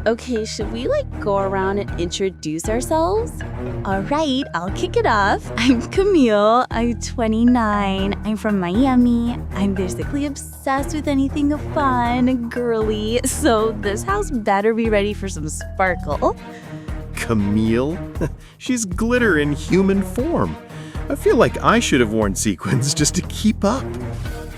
Okay, should we go around and introduce ourselves? All right, I'll kick it off. I'm Camille. I'm 29. I'm from Miami. I'm basically obsessed with anything fun and girly, so this house better be ready for some sparkle. Camille? She's glitter in human form. I feel like I should have worn sequins just to keep up.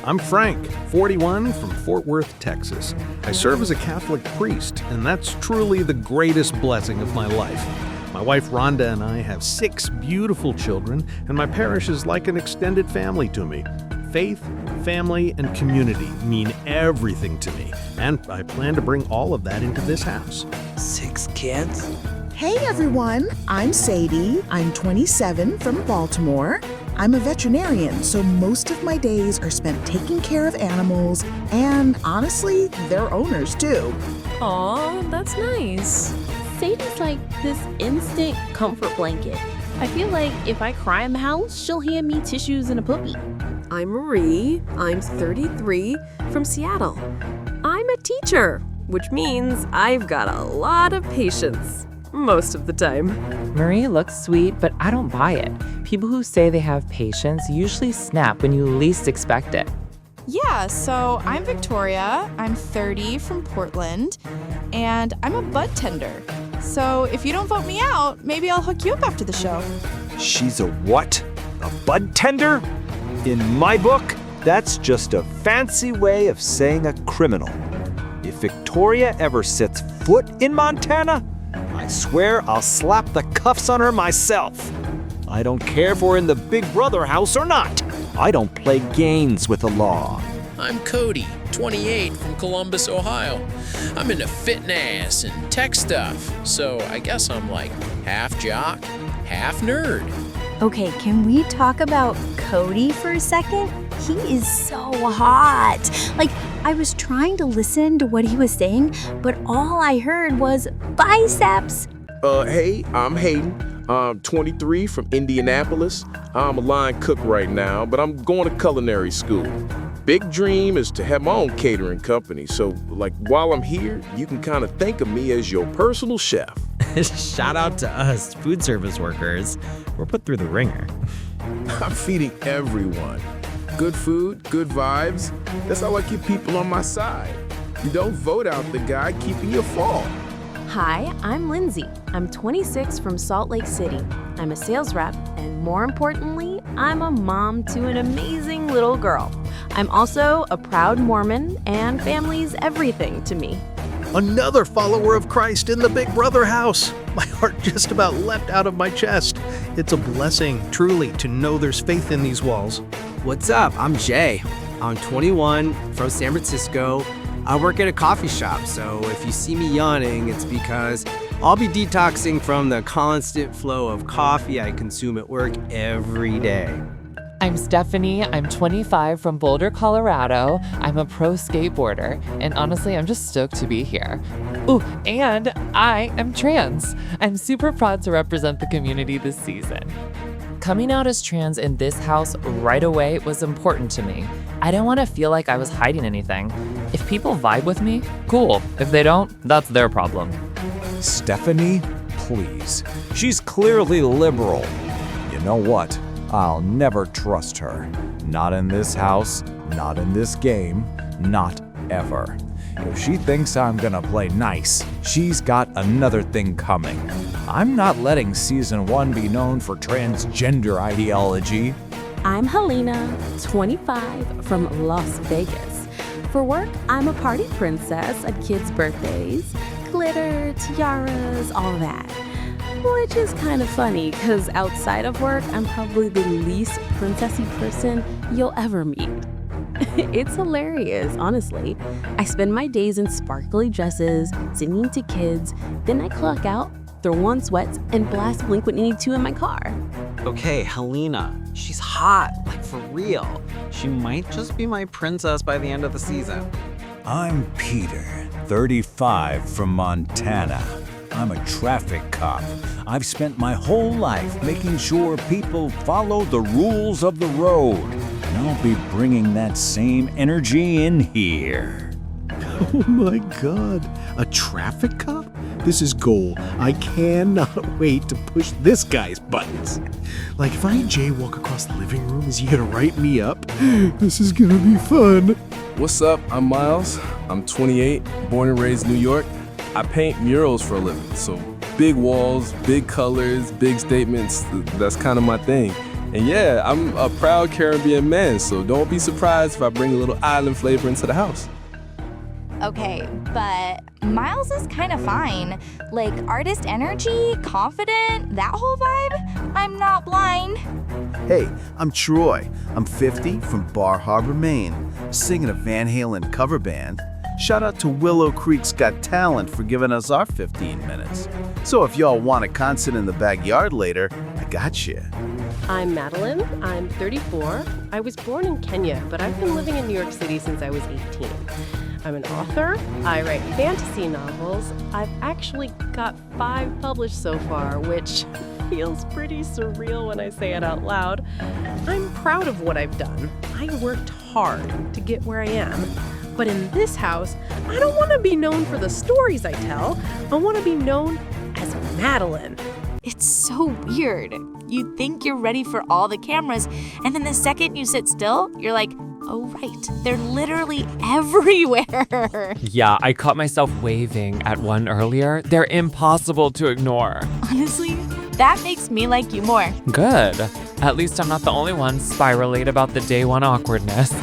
I'm Frank, 41, from Fort Worth, Texas. I serve as a Catholic priest, and that's truly the greatest blessing of my life. My wife Rhonda and I have 6 beautiful children, and my parish is like an extended family to me. Faith, family, and community mean everything to me, and I plan to bring all of that into this house. 6 kids? Hey everyone, I'm Sadie. I'm 27 from Baltimore. I'm a veterinarian, so most of my days are spent taking care of animals and, honestly, their owners too. Aw, that's nice. Sadie's like this instant comfort blanket. I feel like if I cry in the house, she'll hand me tissues and a puppy. I'm Marie. I'm 33 from Seattle. I'm a teacher, which means I've got a lot of patience. Most of the time. Marie looks sweet, but I don't buy it. People who say they have patience usually snap when you least expect it. Yeah, so I'm Victoria. I'm 30 from Portland, and I'm a bud tender. So if you don't vote me out, maybe I'll hook you up after the show. She's a what? A bud tender? In my book, that's just a fancy way of saying a criminal. If Victoria ever sets foot in Montana, I swear I'll slap the cuffs on her myself. I don't care if we're in the Big Brother house or not. I don't play games with the law. I'm Cody, 28 from Columbus, Ohio. I'm into fitness and tech stuff, so I guess I'm like half jock, half nerd. Okay, can we talk about Cody for a second? He is so hot. I was trying to listen to what he was saying, but all I heard was biceps. Hey, I'm Hayden. I'm 23 from Indianapolis. I'm a line cook right now, but I'm going to culinary school. Big dream is to have my own catering company, so while I'm here, you can kind of think of me as your personal chef. Shout out to us, food service workers. We're put through the ringer. I'm feeding everyone. Good food, good vibes. That's how I keep people on my side. You don't vote out the guy keeping your fall. Hi, I'm Lindsay. I'm 26 from Salt Lake City. I'm a sales rep, and more importantly, I'm a mom to an amazing little girl. I'm also a proud Mormon, and family's everything to me. Another follower of Christ in the Big Brother house. My heart just about leapt out of my chest. It's a blessing, truly, to know there's faith in these walls. What's up? I'm Jay. I'm 21 from San Francisco. I work at a coffee shop, so if you see me yawning, it's because I'll be detoxing from the constant flow of coffee I consume at work every day. I'm Stephanie. I'm 25 from Boulder, Colorado. I'm a pro skateboarder, and honestly, I'm just stoked to be here. Ooh, and I am trans. I'm super proud to represent the community this season. Coming out as trans in this house right away was important to me. I didn't want to feel like I was hiding anything. If people vibe with me, cool. If they don't, that's their problem. Stephanie, please. She's clearly liberal. You know what? I'll never trust her. Not in this house, not in this game, not ever. If she thinks I'm gonna play nice, she's got another thing coming. I'm not letting season 1 be known for transgender ideology. I'm Helena, 25 from Las Vegas. For work, I'm a party princess at kids' birthdays. Glitter, tiaras, all that. Which is kind of funny, because outside of work, I'm probably the least princessy person you'll ever meet. It's hilarious, honestly. I spend my days in sparkly dresses, singing to kids, then I clock out, throw on sweats, and blast Blink-182 in my car. Okay, Helena, she's hot, for real. She might just be my princess by the end of the season. I'm Peter, 35 from Montana. I'm a traffic cop. I've spent my whole life making sure people follow the rules of the road. And I'll be bringing that same energy in here. Oh my god, a traffic cop? This is gold. I cannot wait to push this guy's buttons. Like, if I jaywalk across the living room, is he gonna write me up? This is gonna be fun. What's up? I'm Miles. I'm 28, born and raised New York. I paint murals for a living, so big walls, big colors, big statements, that's kind of my thing. And yeah, I'm a proud Caribbean man, so don't be surprised if I bring a little island flavor into the house. Okay, but Miles is kind of fine. Like, artist energy, confident, that whole vibe? I'm not blind. Hey, I'm Troy. I'm 50 from Bar Harbor, Maine, singing a Van Halen cover band. Shout out to Willow Creek's Got Talent for giving us our 15 minutes. So if y'all want a concert in the backyard later, I got you. I'm Madeline. I'm 34. I was born in Kenya, but I've been living in New York City since I was 18. I'm an author. I write fantasy novels. I've actually got 5 published so far, which feels pretty surreal when I say it out loud. I'm proud of what I've done. I worked hard to get where I am. But in this house, I don't want to be known for the stories I tell. I want to be known as Madeline. It's so weird. You think you're ready for all the cameras, and then the second you sit still, you're like, oh right, they're literally everywhere. Yeah, I caught myself waving at one earlier. They're impossible to ignore. Honestly, that makes me like you more. Good. At least I'm not the only one spiralate about the day one awkwardness.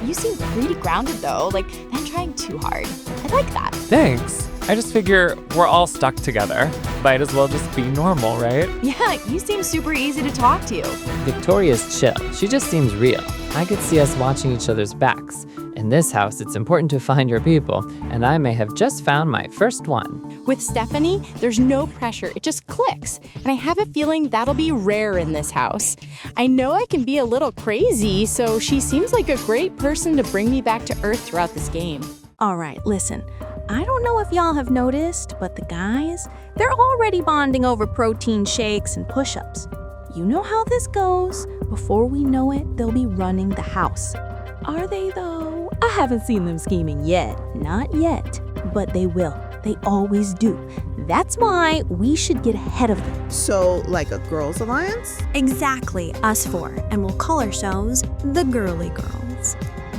You seem pretty grounded though, like not trying too hard. I like that. Thanks. I just figure we're all stuck together. Might as well just be normal, right? Yeah, you seem super easy to talk to. Victoria's chill. She just seems real. I could see us watching each other's backs. In this house, it's important to find your people, and I may have just found my first one. With Stephanie, there's no pressure. It just clicks. And I have a feeling that'll be rare in this house. I know I can be a little crazy, so she seems like a great person to bring me back to earth throughout this game. All right, listen. I don't know if y'all have noticed, but the guys, they're already bonding over protein shakes and push-ups. You know how this goes. Before we know it, they'll be running the house. Are they though? I haven't seen them scheming yet. Not yet, but they will. They always do. That's why we should get ahead of them. So, like a girls' alliance? Exactly, us 4, and we'll call ourselves the Girly Girls.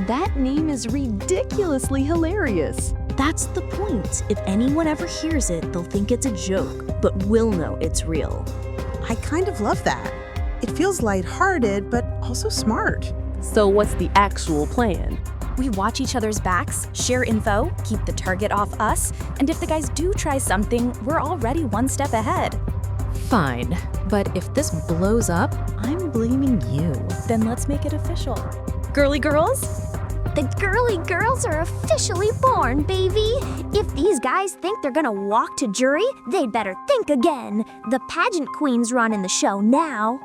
That name is ridiculously hilarious. That's the point. If anyone ever hears it, they'll think it's a joke, but we'll know it's real. I kind of love that. It feels lighthearted, but also smart. So what's the actual plan? We watch each other's backs, share info, keep the target off us, and if the guys do try something, we're already one step ahead. Fine, but if this blows up, I'm blaming you. Then let's make it official. Girly Girls? The Girly Girls are officially born, baby. If these guys think they're gonna walk to jury, they'd better think again. The pageant queens running the show now.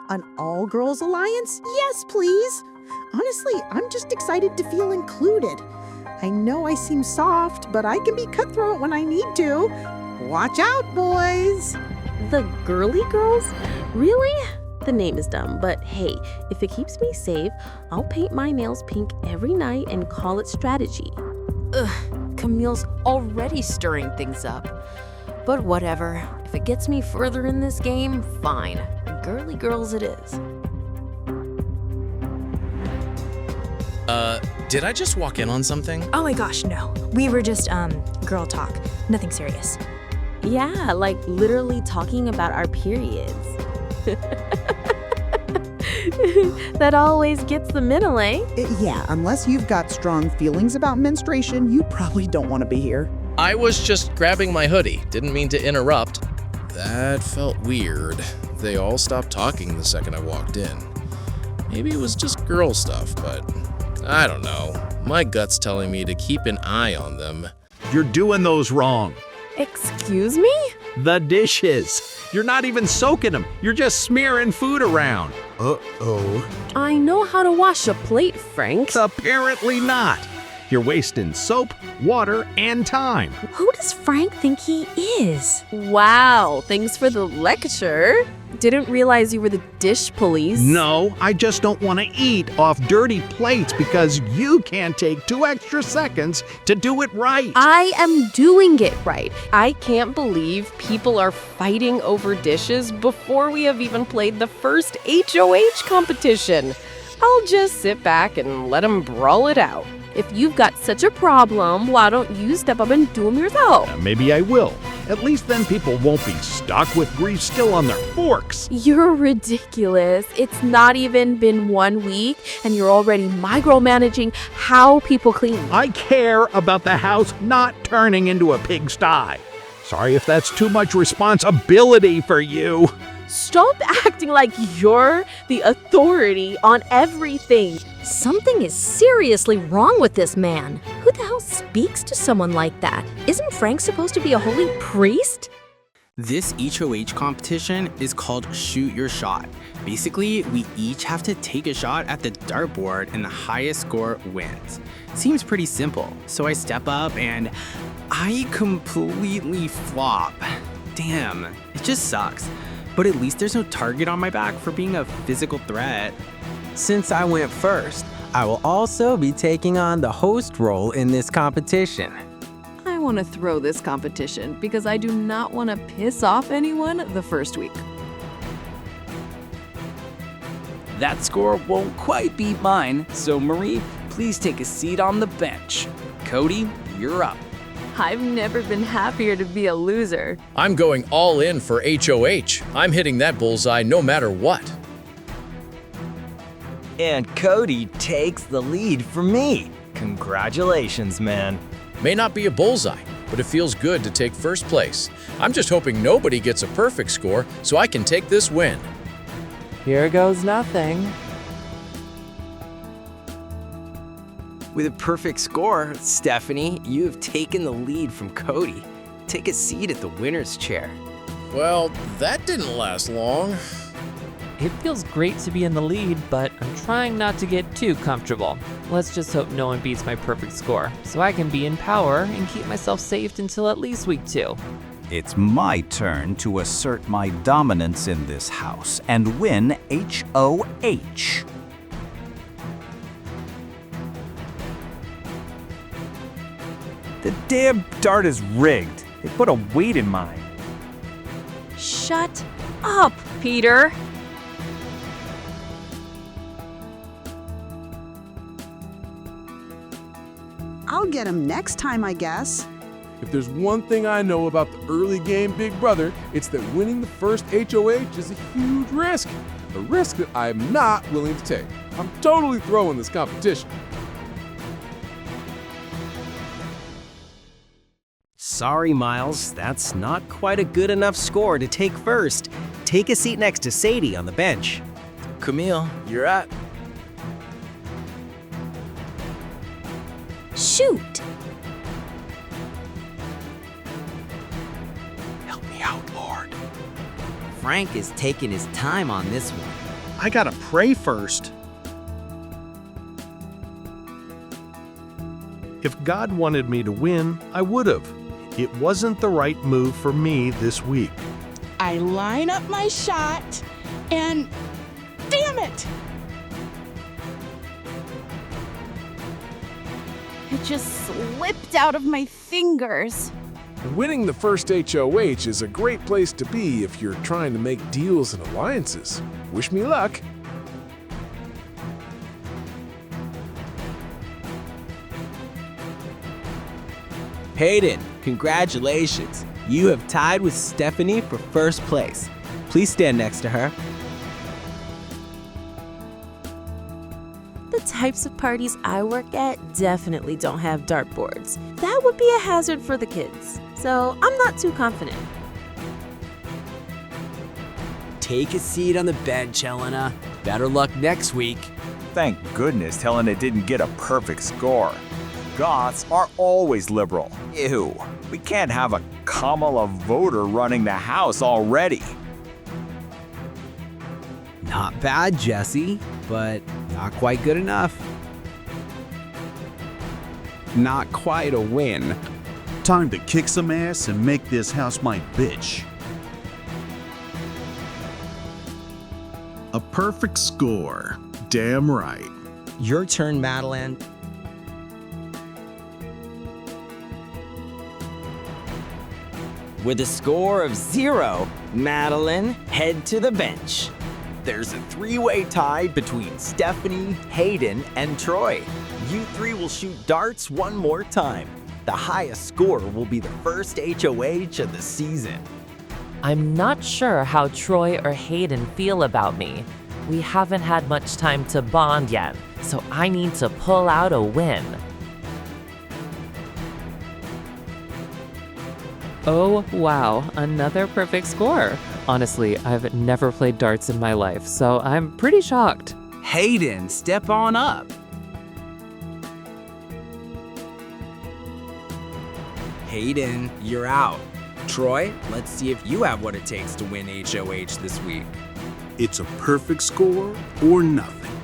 An all-girls alliance? Yes, please. Honestly, I'm just excited to feel included. I know I seem soft, but I can be cutthroat when I need to. Watch out, boys. The Girly Girls? Really? The name is dumb, but hey, if it keeps me safe, I'll paint my nails pink every night and call it strategy. Ugh, Camille's already stirring things up. But whatever, if it gets me further in this game, fine. Girly Girls it is. Did I just walk in on something? Oh my gosh, no. We were just, girl talk. Nothing serious. Yeah, like literally talking about our periods. That always gets the middle, eh? Yeah, unless you've got strong feelings about menstruation, you probably don't want to be here. I was just grabbing my hoodie. Didn't mean to interrupt. That felt weird. They all stopped talking the second I walked in. Maybe it was just girl stuff, but I don't know. My gut's telling me to keep an eye on them. You're doing those wrong. Excuse me? The dishes. You're not even soaking them. You're just smearing food around. Uh-oh. I know how to wash a plate, Frank. Apparently not. You're wasting soap, water, and time. Who does Frank think he is? Wow, thanks for the lecture. didn't realize you were the dish police. No, I just don't want to eat off dirty plates because you can't take 2 extra seconds to do it right. I am doing it right. I can't believe people are fighting over dishes before we have even played the first HOH competition. I'll just sit back and let them brawl it out. If you've got such a problem, why don't you step up and do them yourself? Maybe I will. At least then people won't be stuck with grease still on their forks. You're ridiculous. It's not even been 1 week and you're already micromanaging how people clean. I care about the house not turning into a pigsty. Sorry if that's too much responsibility for you. Stop acting like you're the authority on everything. Something is seriously wrong with this man. Who the hell speaks to someone like that? Isn't Frank supposed to be a holy priest? This HOH competition is called Shoot Your Shot. Basically, we each have to take a shot at the dartboard and the highest score wins. Seems pretty simple, so I step up and I completely flop. Damn, it just sucks. But at least there's no target on my back for being a physical threat. Since I went first, I will also be taking on the host role in this competition. I want to throw this competition because I do not want to piss off anyone the first week. That score won't quite beat mine, so Marie, please take a seat on the bench. Cody, you're up. I've never been happier to be a loser. I'm going all in for HOH. I'm hitting that bullseye no matter what. And Cody takes the lead for me. Congratulations, man. May not be a bullseye, but it feels good to take first place. I'm just hoping nobody gets a perfect score so I can take this win. Here goes nothing. With a perfect score, Stephanie, you have taken the lead from Cody. Take a seat at the winner's chair. Well, that didn't last long. It feels great to be in the lead, but I'm trying not to get too comfortable. Let's just hope no one beats my perfect score, so I can be in power and keep myself safe until at least week 2. It's my turn to assert my dominance in this house and win HOH. The damn dart is rigged. They put a weight in mine. Shut up, Peter. I'll get him next time, I guess. If there's one thing I know about the early game Big Brother, it's that winning the first HOH is a huge risk. A risk that I'm not willing to take. I'm totally throwing this competition. Sorry, Miles, that's not quite a good enough score to take first. Take a seat next to Sadie on the bench. Camille, you're up. Shoot! Help me out, Lord. Frank is taking his time on this one. I gotta pray first. If God wanted me to win, I would have. It wasn't the right move for me this week. I line up my shot and damn it! It just slipped out of my fingers. Winning the first HOH is a great place to be if you're trying to make deals and alliances. Wish me luck. Hayden, congratulations. You have tied with Stephanie for first place. Please stand next to her. The types of parties I work at definitely don't have dartboards. That would be a hazard for the kids, so I'm not too confident. Take a seat on the bench, Helena. Better luck next week. Thank goodness Helena didn't get a perfect score. Goths are always liberal. Ew. We can't have a Kamala voter running the house already. Not bad, Jesse, but not quite good enough. Not quite a win. Time to kick some ass and make this house my bitch. A perfect score. Damn right. Your turn, Madeline. With a score of 0, Madeline, head to the bench. There's a 3-way tie between Stephanie, Hayden, and Troy. You 3 will shoot darts one more time. The highest score will be the first HOH of the season. I'm not sure how Troy or Hayden feel about me. We haven't had much time to bond yet, so I need to pull out a win. Oh, wow, another perfect score. Honestly, I've never played darts in my life, so I'm pretty shocked. Hayden, step on up. Hayden, you're out. Troy, let's see if you have what it takes to win HOH this week. It's a perfect score or nothing.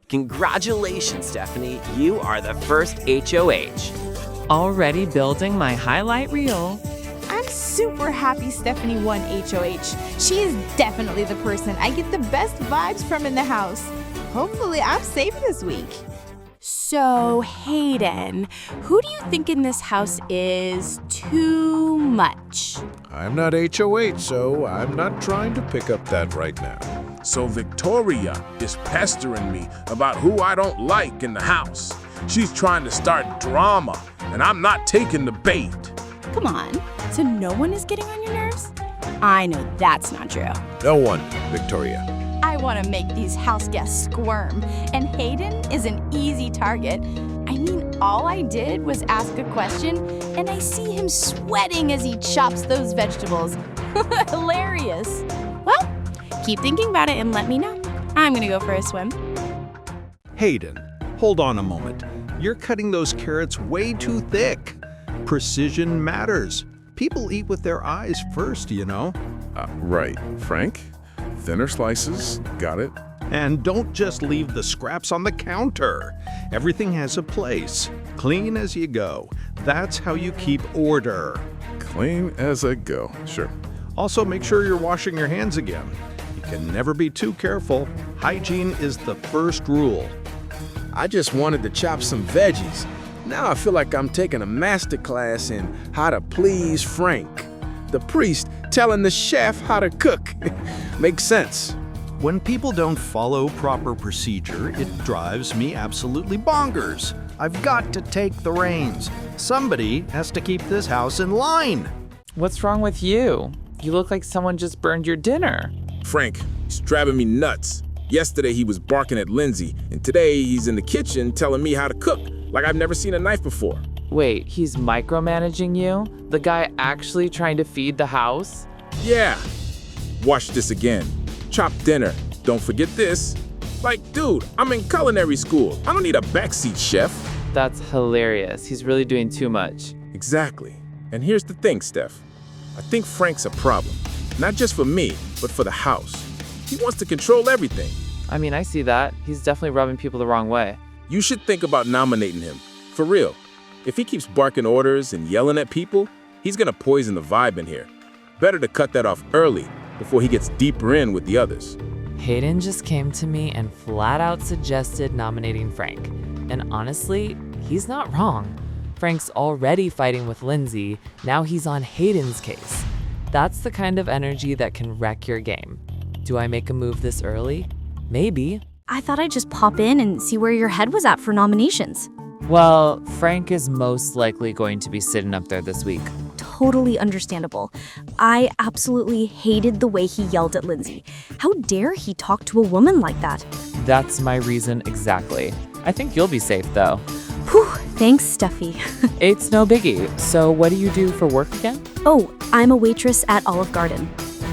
Congratulations, Stephanie. You are the first HOH. Already building my highlight reel. I'm super happy Stephanie won HOH. She is definitely the person I get the best vibes from in the house. Hopefully I'm safe this week. So, Hayden, who do you think in this house is too much? I'm not HOH, so I'm not trying to pick up that right now. So Victoria is pestering me about who I don't like in the house. She's trying to start drama, and I'm not taking the bait. Come on, so no one is getting on your nerves? I know that's not true. No one, Victoria. I want to make these house guests squirm, and Hayden is an easy target. I mean, all I did was ask a question, and I see him sweating as he chops those vegetables. Hilarious. Well, keep thinking about it and let me know. I'm gonna go for a swim. Hayden, hold on a moment. You're cutting those carrots way too thick. Precision matters. People eat with their eyes first, you know. Right. Frank? Thinner slices. Got it. And don't just leave the scraps on the counter. Everything has a place. Clean as you go. That's how you keep order. Clean as I go. Sure. Also, make sure you're washing your hands again. You can never be too careful. Hygiene is the first rule. I just wanted to chop some veggies. Now I feel like I'm taking a master class in how to please Frank, the priest telling the chef how to cook. Makes sense. When people don't follow proper procedure, it drives me absolutely bonkers. I've got to take the reins. Somebody has to keep this house in line. What's wrong with you? You look like someone just burned your dinner. Frank, he's driving me nuts. Yesterday he was barking at Lindsay, and today he's in the kitchen telling me how to cook, like I've never seen a knife before. Wait, he's micromanaging you? The guy actually trying to feed the house? Yeah. Watch this again. Chop dinner. Don't forget this. Like, dude, I'm in culinary school. I don't need a backseat chef. That's hilarious. He's really doing too much. Exactly. And here's the thing, Steph. I think Frank's a problem. Not just for me, but for the house. He wants to control everything. I mean, I see that. He's definitely rubbing people the wrong way. You should think about nominating him. For real. If he keeps barking orders and yelling at people, he's gonna poison the vibe in here. Better to cut that off early before he gets deeper in with the others. Hayden just came to me and flat out suggested nominating Frank. And honestly, he's not wrong. Frank's already fighting with Lindsay, now he's on Hayden's case. That's the kind of energy that can wreck your game. Do I make a move this early? Maybe. I thought I'd just pop in and see where your head was at for nominations. Well, Frank is most likely going to be sitting up there this week. Totally understandable. I absolutely hated the way he yelled at Lindsay. How dare he talk to a woman like that? That's my reason exactly. I think you'll be safe though. Whew, thanks, Steffi. It's no biggie. So what do you do for work again? Oh, I'm a waitress at Olive Garden.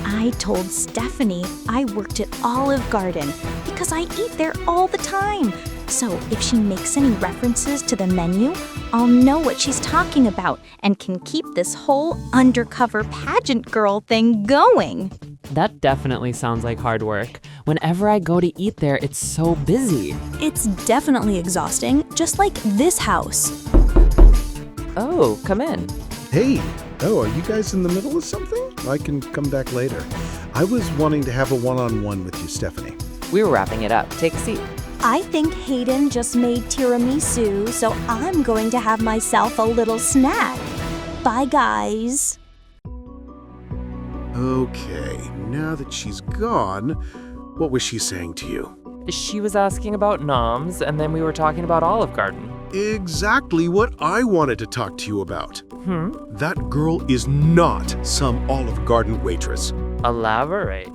I told Stephanie I worked at Olive Garden because I eat there all the time. So if she makes any references to the menu, I'll know what she's talking about and can keep this whole undercover pageant girl thing going. That definitely sounds like hard work. Whenever I go to eat there, it's so busy. It's definitely exhausting, just like this house. Oh, come in. Hey, are you guys in the middle of something? I can come back later. I was wanting to have a one-on-one with you, Stephanie. We were wrapping it up. Take a seat. I think Hayden just made tiramisu, so I'm going to have myself a little snack. Bye, guys. Okay, now that she's gone, what was she saying to you? She was asking about noms, and then we were talking about Olive Garden. Exactly what I wanted to talk to you about. That girl is not some Olive Garden waitress. Elaborate.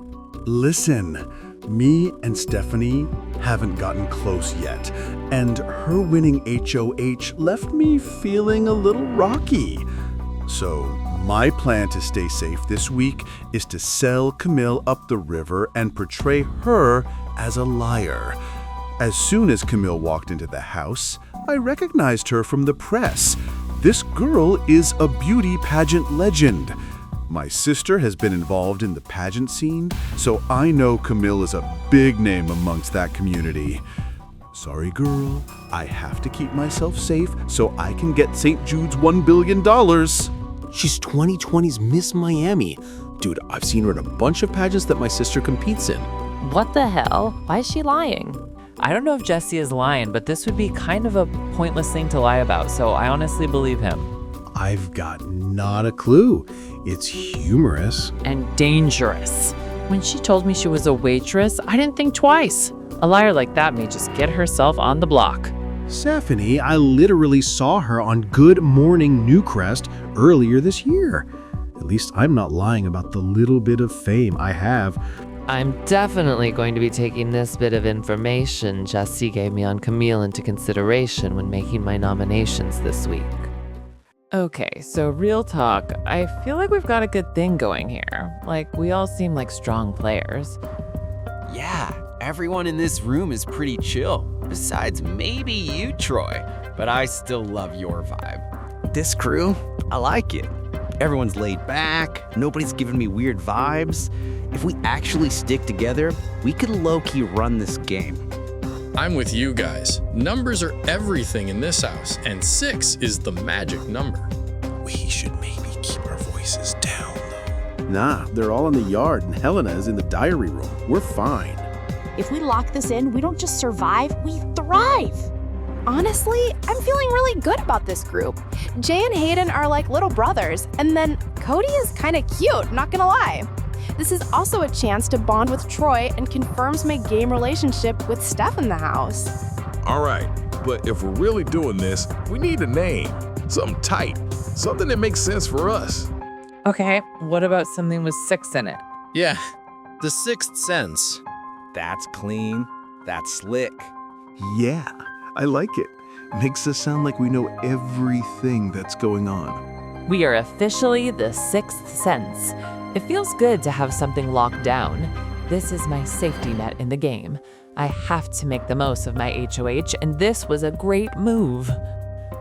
Listen, me and Stephanie haven't gotten close yet, and her winning HOH left me feeling a little rocky. So my plan to stay safe this week is to sell Camille up the river and portray her as a liar. As soon as Camille walked into the house, I recognized her from the press. This girl is a beauty pageant legend. My sister has been involved in the pageant scene, so I know Camille is a big name amongst that community. Sorry, girl, I have to keep myself safe so I can get St. Jude's $1 billion. She's 2020's Miss Miami. Dude, I've seen her in a bunch of pageants that my sister competes in. What the hell? Why is she lying? I don't know if Jesse is lying, but this would be kind of a pointless thing to lie about, so I honestly believe him. I've got not a clue. It's humorous. And dangerous. When she told me she was a waitress, I didn't think twice. A liar like that may just get herself on the block. Stephanie, I literally saw her on Good Morning Newcrest earlier this year. At least I'm not lying about the little bit of fame I have. I'm definitely going to be taking this bit of information Jesse gave me on Camille into consideration when making my nominations this week. Okay, so real talk, I feel like we've got a good thing going here. Like, we all seem like strong players. Yeah, everyone in this room is pretty chill. Besides maybe you, Troy. But I still love your vibe. This crew, I like it. Everyone's laid back, nobody's giving me weird vibes. If we actually stick together, we could low-key run this game. I'm with you guys. Numbers are everything in this house, and 6 is the magic number. We should maybe keep our voices down, though. Nah, they're all in the yard, and Helena is in the diary room. We're fine. If we lock this in, we don't just survive, we thrive. Honestly, I'm feeling really good about this group. Jay and Hayden are like little brothers, and then Cody is kind of cute, not gonna lie. This is also a chance to bond with Troy and confirms my game relationship with Steph in the house. All right, but if we're really doing this, we need a name. Something tight. Something that makes sense for us. Okay, what about something with 6 in it? Yeah, The Sixth Sense. That's clean. That's slick. Yeah, I like it. Makes us sound like we know everything that's going on. We are officially the Sixth Sense. It feels good to have something locked down. This is my safety net in the game. I have to make the most of my HOH, and this was a great move.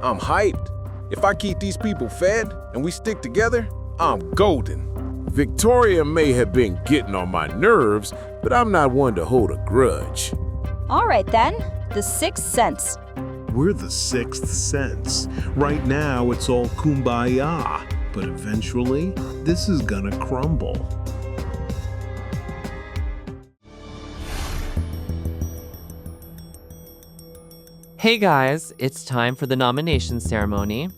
I'm hyped. If I keep these people fed and we stick together, I'm golden. Victoria may have been getting on my nerves, but I'm not one to hold a grudge. All right then, the Sixth Sense. We're the Sixth Sense. Right now, it's all kumbaya. But eventually, this is gonna crumble. Hey guys, it's time for the nomination ceremony.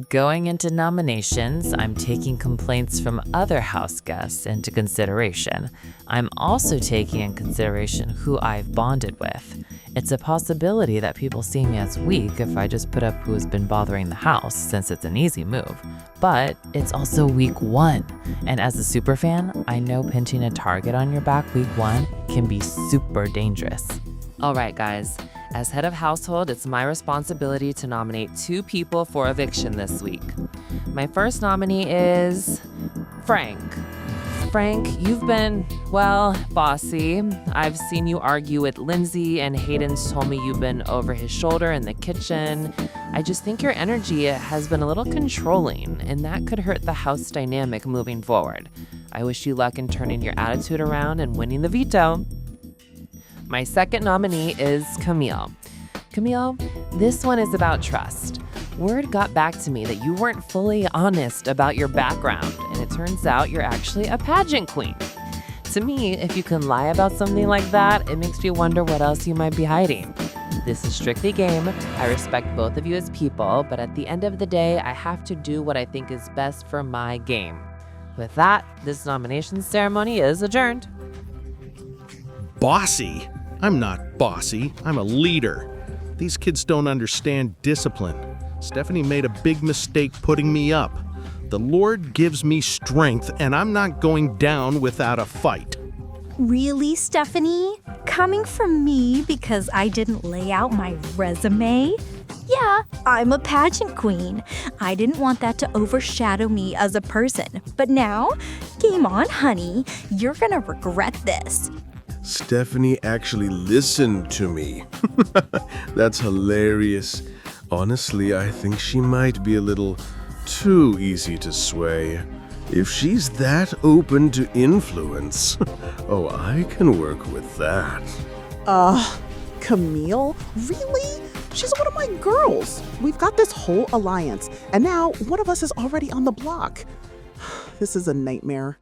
Going into nominations, I'm taking complaints from other house guests into consideration. I'm also taking in consideration who I've bonded with. It's a possibility that people see me as weak if I just put up who has been bothering the house, since it's an easy move. But it's also week 1, and as a superfan, I know pinching a target on your back week 1 can be super dangerous. All right, guys. As head of household, it's my responsibility to nominate 2 people for eviction this week. My first nominee is Frank. Frank, you've been, well, bossy. I've seen you argue with Lindsay, and Hayden's told me you've been over his shoulder in the kitchen. I just think your energy has been a little controlling, and that could hurt the house dynamic moving forward. I wish you luck in turning your attitude around and winning the veto. My second nominee is Camille. Camille, this one is about trust. Word got back to me that you weren't fully honest about your background, and it turns out you're actually a pageant queen. To me, if you can lie about something like that, it makes me wonder what else you might be hiding. This is strictly game. I respect both of you as people, but at the end of the day, I have to do what I think is best for my game. With that, this nomination ceremony is adjourned. Bossy? I'm not bossy. I'm a leader. These kids don't understand discipline. Stephanie made a big mistake putting me up. The Lord gives me strength, and I'm not going down without a fight. Really, Stephanie? Coming from me because I didn't lay out my resume? Yeah, I'm a pageant queen. I didn't want that to overshadow me as a person. But now, game on, honey. You're gonna regret this. Stephanie actually listened to me. That's hilarious. Honestly, I think she might be a little too easy to sway. If she's that open to influence, oh, I can work with that. Camille? Really? She's one of my girls. We've got this whole alliance, and now one of us is already on the block. This is a nightmare.